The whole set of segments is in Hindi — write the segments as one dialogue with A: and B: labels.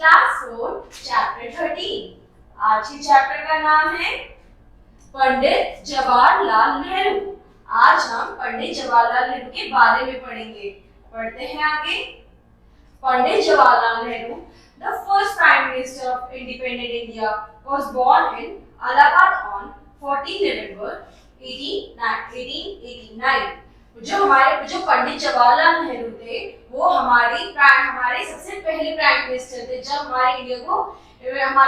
A: Class 4 chapter 13। आज के चैप्टर का नाम है पंडित जवाहरलाल नेहरू। आज हम पंडित जवाहरलाल नेहरू के बारे में पढ़ेंगे। पढ़ते हैं आगे। Pandit Jawaharlal Nehru, the first prime minister of independent India, was born in Allahabad on 14 November 1889। जो पंडित जवाहरलाल नेहरू थे वो हमारे सबसे पहले प्राइम मिनिस्टर थे। जब हमारा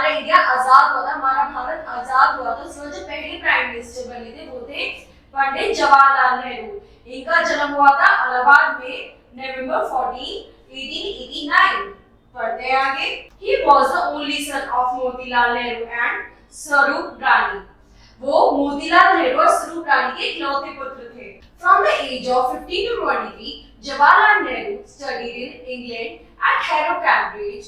A: इंडिया आजाद हुआ था, हमारा भारत आजाद हुआ था, उसमें जो पहले प्राइम मिनिस्टर बने थे वो थे पंडित जवाहरलाल नेहरू। इनका जन्म हुआ था इलाहाबाद में नवंबर 14, 1889। पढ़ते हैं आगे। He was the only son of Motilal Nehru and स्वरूप रानी। वो मोतीलाल नेहरू और स्वरूप रानी के इकलौते पुत्र थे। From the age of 15 to 23, Jawaharlal Nehru studied in England at Harrow, Cambridge,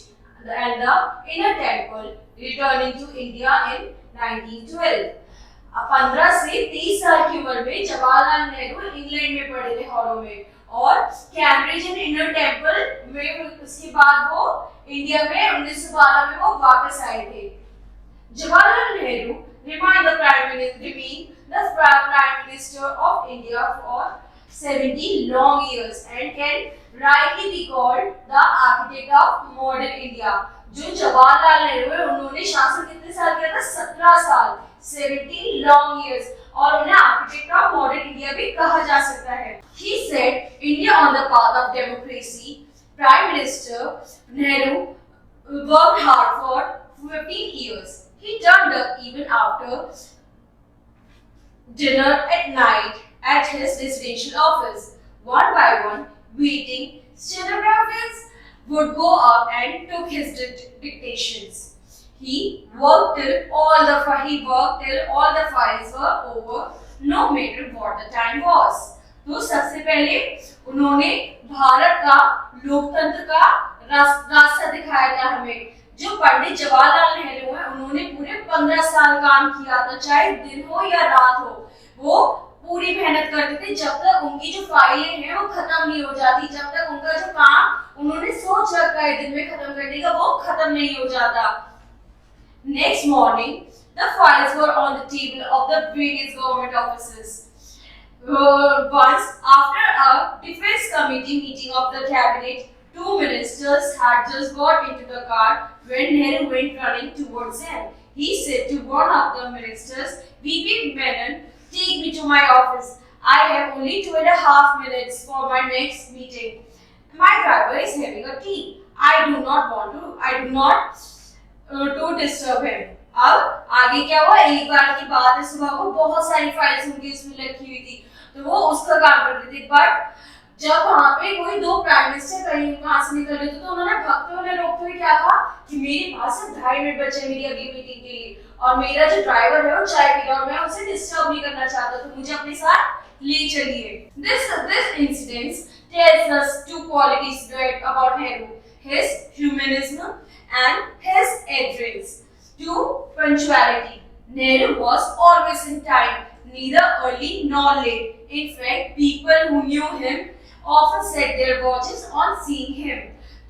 A: and the Inner Temple, returning to India in 1912। 15 से 30 साल की उम्र में जवाहरलाल नेहरू इंग्लैंड में पढ़े थे, हॉरो में, और कैम्ब्रिज एंड इनर टेम्पल में। उसके बाद वो इंडिया में 1912 में वो वापस आए थे। Jawaharlal Nehru remained the prime minister of India for 70 long years and can rightly be called the architect of modern India। जो जवाहरलाल नेहरू है उन्होंने शासन कितने साल किया था? 17 साल, 70 long years, और उन्हें आर्किटेक्ट ऑफ मॉडर्न इंडिया भी कहा जा सकता है। He set India on the path of democracy। Prime Minister Nehru worked hard for 15 years। He turned up even after dinner at night at his residential office। One by one, waiting stenographers would go up and took his dictations। He worked till all the files were over, no matter what the time was। तो सबसे पहले उन्होंने भारत का लोकतंत्र का रास्ता दिखाया था हमें। जो पंडित जवाहरलाल नेहरू हैं उन्होंने पूरे 15 साल काम किया था, चाहे दिन हो या रात हो, वो पूरी मेहनत करते थे जब तक उनकी जो फाइलें हैं वो खत्म नहीं हो जाती, जब तक उनका जो काम उन्होंने सोच रखा है दिन में खत्म करने का वो खत्म नहीं हो जाता। Next morning, the files were on the table of the various government offices। Once, after a defense committee meeting of the cabinet, 2 ministers had just got into the car when Nehru went running towards them। He said to one of the ministers, "V.P. Menon, take me to my office. I have only 2.5 minutes for my next meeting. My driver is having a tea. I do not to disturb him." अब आगे क्या हुआ? एक बार की बात है, सुबह को बहुत सारी फाइल्स उनकी इसमें रखी हुई थी, तो वो उसका काम करते थे। बट जब वहां पे कोई दो प्राइम मिनिस्टर कहीं वहां से निकल रहे थे तो उन्होंने भक्तों ने रोकते हुए क्या कहा कि मेरे पास 2.5 मिनट बचे मेरी अगली मीटिंग के लिए, और मेरा जो ड्राइवर है वो चाय पी रहा है और मैं उसे डिस्टर्ब नहीं करना चाहता, तो मुझे अपने साथ ले चलिए। This incident tells us two qualities about Nehru: his humanism and his adherence to punctuality। Nehru was always in time, neither early nor late। In fact, people who knew him often set their watches on seeing him।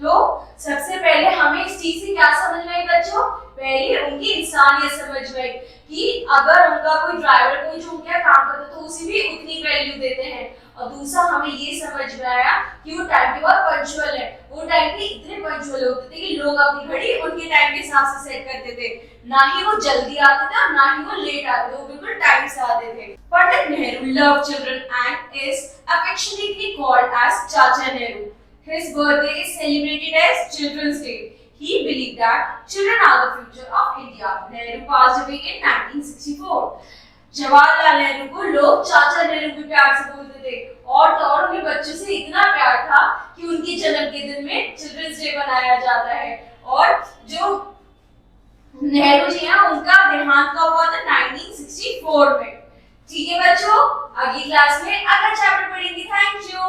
A: तो सबसे पहले हमें इस चीज से क्या समझ में आई बच्चों? पहले उनकी इंसानियत समझ में आई कि अगर उनका कोई ड्राइवर कोई जो उनका काम करता है तो उसे भी उतनी वैल्यू देते हैं। और दूसरा हमें ये समझ में आया कि वो टाइम के बाद पंक्चुअल है। वो टाइम पे इतने पंक्चुअल होते थे कि लोग अपनी घड़ी उनके टाइम के हिसाब से सेट करते थे, ना ही वो जल्दी आते थे और ना ही वो लेट आते थे, वो बिल्कुल टाइम से आते थे। Pandit Nehru loved children and is affectionately called as Chacha Nehru। His birthday is celebrated as Children's Day। He believed that children are the future of India। Nehru passed away in 1964। Jawaharlal Nehru को लोग चाचा नेहरू भी प्यार से बोलते थे, और तो और उन्हें बच्चों से इतना प्यार था कि उनके जन्म के दिन में चिल्ड्रंस डे मनाया जाता है। और जो नेहरू जी हैं उनका देहांत कब हुआ था? 1964 में। ठीक है बच्चों, अगली क्लास में अगला चैप्टर पढ़ेंगे। Thank you.